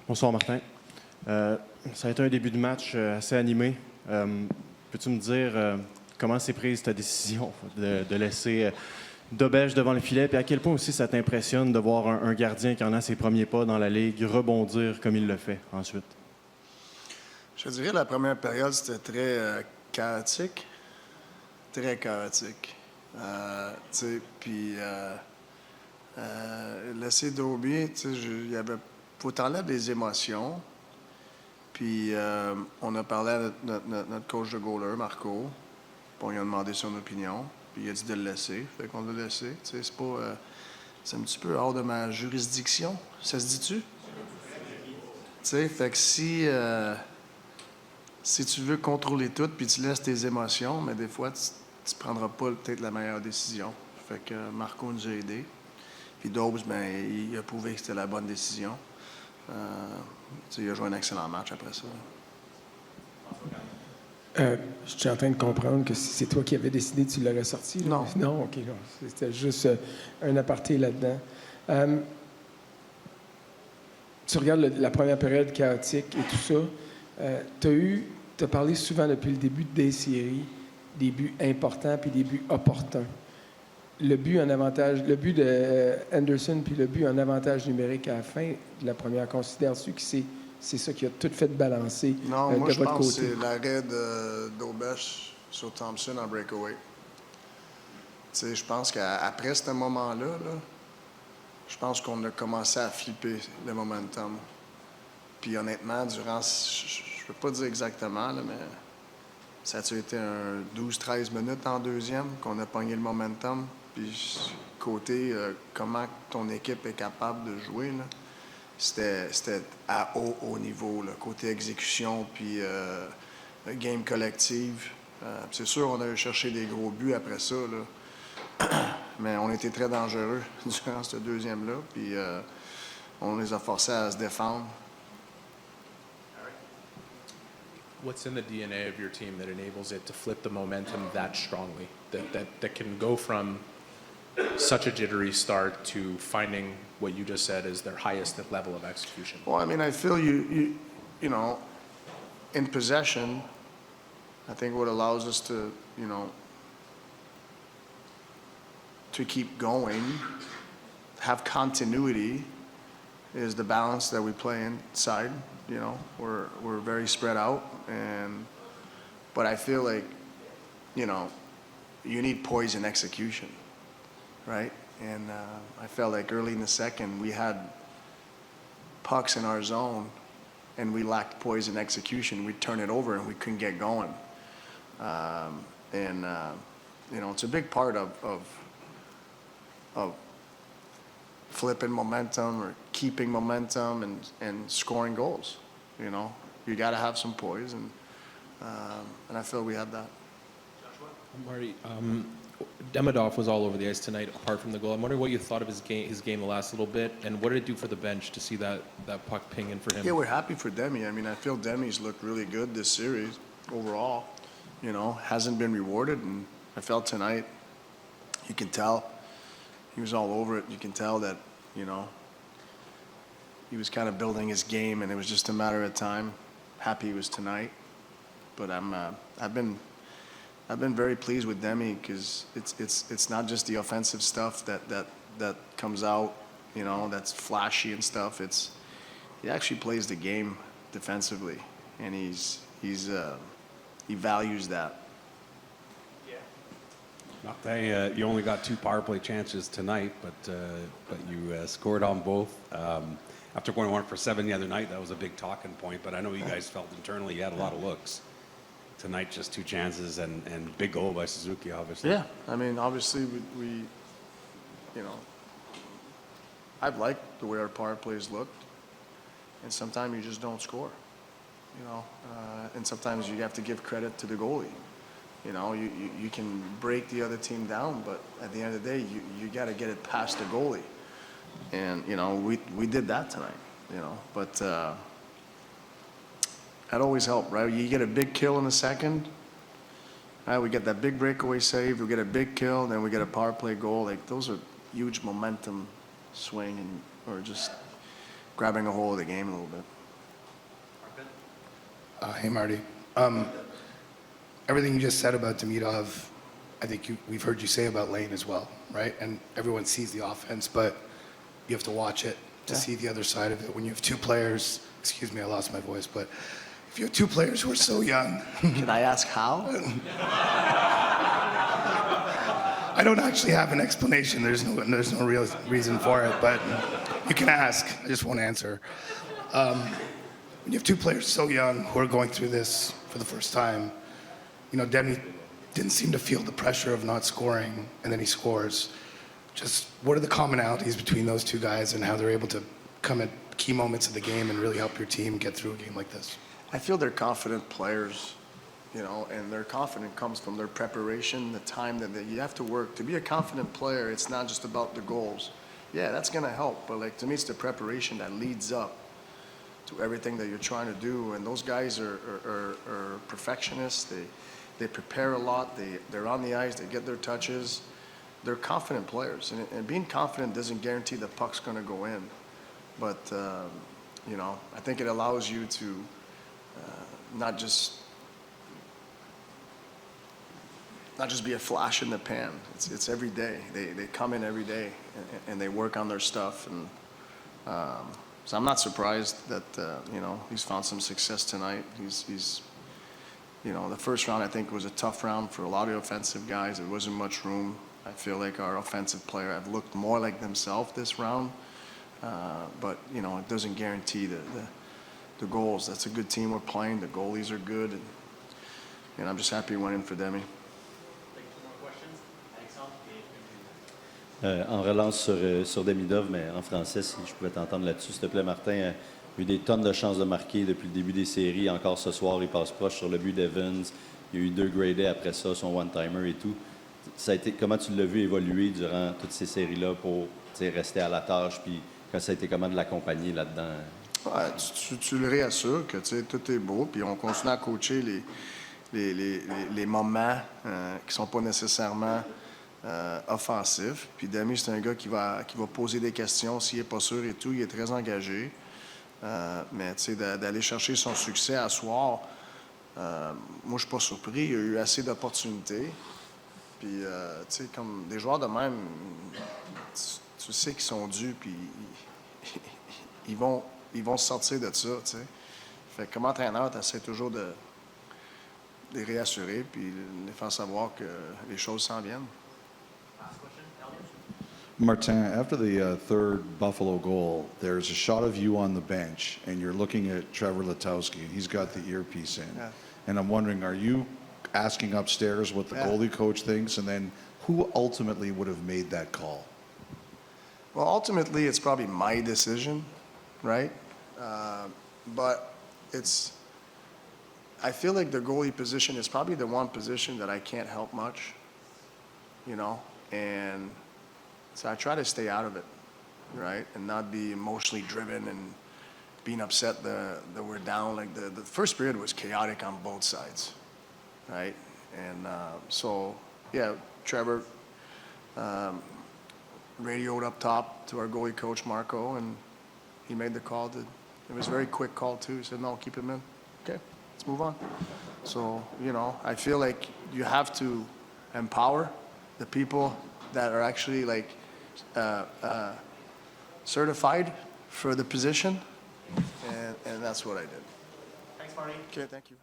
Bonsoir, Martin. Ça a été un début de match assez animé. Peux-tu me dire comment s'est prise ta décision de laisser Dobes devant le filet, puis à quel point aussi ça t'impressionne de voir un gardien qui en a ses premiers pas dans la Ligue rebondir comme il le fait ensuite? Je dirais que la première période, c'était très chaotique. Très chaotique. Puis laisser Dobes, il y avait... faut t'enlèver des émotions. Puis on a parlé à notre coach de goaler, Marco. Puis on lui a demandé son opinion. Puis il a dit de le laisser. Fait qu'on l'a laissé. C'est pas... c'est un petit peu hors de ma juridiction. Ça se dit-tu? Fait que si tu veux contrôler tout puis tu laisses tes émotions, mais des fois, tu prendras pas peut-être la meilleure décision. Fait que Marco nous a aidés. Puis Dobes, il a prouvé que c'était la bonne décision. Il a joué un excellent match après ça. Je suis en train de comprendre que si c'est toi qui avais décidé, tu l'aurais sorti. Là. Non. Non, OK. Non. C'était juste un aparté là-dedans. Tu regardes la première période chaotique et tout ça. Tu as parlé souvent depuis le début des séries, des buts importants puis des buts opportuns. Le but de Anderson puis le but en avantage numérique à la fin de la première, considères-tu que c'est ça qui a tout fait balancer non, moi, de je votre pense côté? que c'est l'arrêt de Dobes sur Thompson en breakaway. Je pense qu'après ce moment-là, je pense qu'on a commencé à flipper le momentum. Puis honnêtement, durant, je ne peux pas dire exactement, là, mais ça a été un 12-13 minutes en deuxième qu'on a pogné le momentum. Puis côté comment ton équipe est capable de jouer, là, c'était à haut niveau, là, côté exécution, puis game collective. C'est sûr, on a cherché des gros buts après ça, là. Mais on était très dangereux durant ce deuxième-là, puis on les a forcés à se défendre. What's in the DNA of your team that enables it to flip the momentum that strongly, that can go from such a jittery start to finding what you just said is their highest level of execution? Well, I mean, I feel you know, in possession, I think what allows us to, to keep going, have continuity, is the balance that we play inside. We're very spread out, but I feel like, you need poise and execution, right? And I felt like early in the second we had pucks in our zone, and we lacked poise and execution. We'd turn it over and we couldn't get going. It's a big part of flipping momentum or keeping momentum and scoring goals. You got to have some poise, and I feel we had that. Marty, Demidov was all over the ice tonight, apart from the goal. I'm wondering what you thought of his game the last little bit, and what did it do for the bench to see that puck ping in for him? Yeah, we're happy for Demi. I mean, I feel Demi's looked really good this series overall. Hasn't been rewarded, and I felt tonight, you can tell, he was all over it. You can tell that, he was kind of building his game, and it was just a matter of time. Happy he was tonight, but I've been very pleased with Demi because it's not just the offensive stuff that comes out, that's flashy and stuff. He actually plays the game defensively, and he values that. Martin, you only got 2 power play chances tonight, but you scored on both. After going 1 for 7 the other night, that was a big talking point. But I know you guys felt internally you had a lot of looks. Tonight, just 2 chances and big goal by Suzuki, obviously. Yeah, I mean, obviously we I've liked the way our power plays looked, and sometimes you just don't score, and sometimes you have to give credit to the goalie. You can break the other team down, but at the end of the day, you got to get it past the goalie. And, we did that tonight, but that always helped, right? You get a big kill in the second, right? We get that big breakaway save, we get a big kill, then we get a power play goal. Like, those are huge momentum swing, or just, grabbing a hold of the game a little bit. Hey, Marty. Everything you just said about Demidov, I think we've heard you say about Lane as well, right? And everyone sees the offense, but you have to watch it to see the other side of it. When you have two players, excuse me, I lost my voice, but if you have two players who are so young. Can I ask how? I don't actually have an explanation. There's no real reason for it, but you can ask. I just won't answer. When you have two players so young who are going through this for the first time, you know, Demi didn't seem to feel the pressure of not scoring, and then he scores. Just what are the commonalities between those two guys and how they're able to come at key moments of the game and really help your team get through a game like this? I feel they're confident players, you know, and their confidence comes from their preparation, the time that you have to work. To be a confident player, it's not just about the goals. Yeah, that's going to help, but like to me, it's the preparation that leads up to everything that you're trying to do. And those guys are perfectionists. They prepare a lot. They're on the ice. They get their touches. They're confident players, and being confident doesn't guarantee the puck's going to go in. But you know, I think it allows you to not just be a flash in the pan. It's every day. They come in every day and they work on their stuff. And so I'm not surprised that you know, he's found some success tonight. He's you know, the first round I think was a tough round for a lot of offensive guys. There wasn't much room. I feel like our offensive player have looked more like themselves this round. But you know, it doesn't guarantee the goals. That's a good team we're playing. The goalies are good, and I'm just happy he went in for Demi. En relance sur Demidov, mais en français, si je pouvais t'entendre là-dessus, s'il te plaît, Martin. Il y a eu des tonnes de chances de marquer depuis le début des séries. Encore ce soir, il passe proche sur le but d'Evans. Il y a eu 2 gradés après ça, son one-timer et tout. Ça a été, comment tu l'as vu évoluer durant toutes ces séries-là pour rester à la tâche, puis quand ça a été comment de l'accompagner là-dedans? Ouais, tu le réassures que tout est beau, puis on continue à coacher les moments qui ne sont pas nécessairement offensifs. Puis Demi, c'est un gars qui va poser des questions s'il n'est pas sûr et tout. Il est très engagé. Mais d'aller chercher son succès à soir, moi, je ne suis pas surpris. Il y a eu assez d'opportunités. Puis, comme des joueurs de même, tu sais qu'ils sont dus, puis ils vont se sortir de ça, tu sais. Fait que comme entraîneur, tu essaies toujours de les réassurer, puis de les faire savoir que les choses s'en viennent. Martin, after the third Buffalo goal, there's a shot of you on the bench, and you're looking at Trevor Letowski, and he's got the earpiece in. Yeah. And I'm wondering, are you asking upstairs what the goalie coach thinks, and then who ultimately would have made that call? Well, ultimately, it's probably my decision, right? But I feel like the goalie position is probably the one position that I can't help much, you know? And so I try to stay out of it, right? And not be emotionally driven and being upset that we're down. Like the first period was chaotic on both sides, right? And so, yeah, Trevor radioed up top to our goalie coach, Marco, and he made the call. It was a very quick call, too. He said, no, keep him in. Okay, let's move on. So, you know, I feel like you have to empower the people that are actually, like, certified for the position, and that's what I did. Thanks, Marty. Okay, thank you.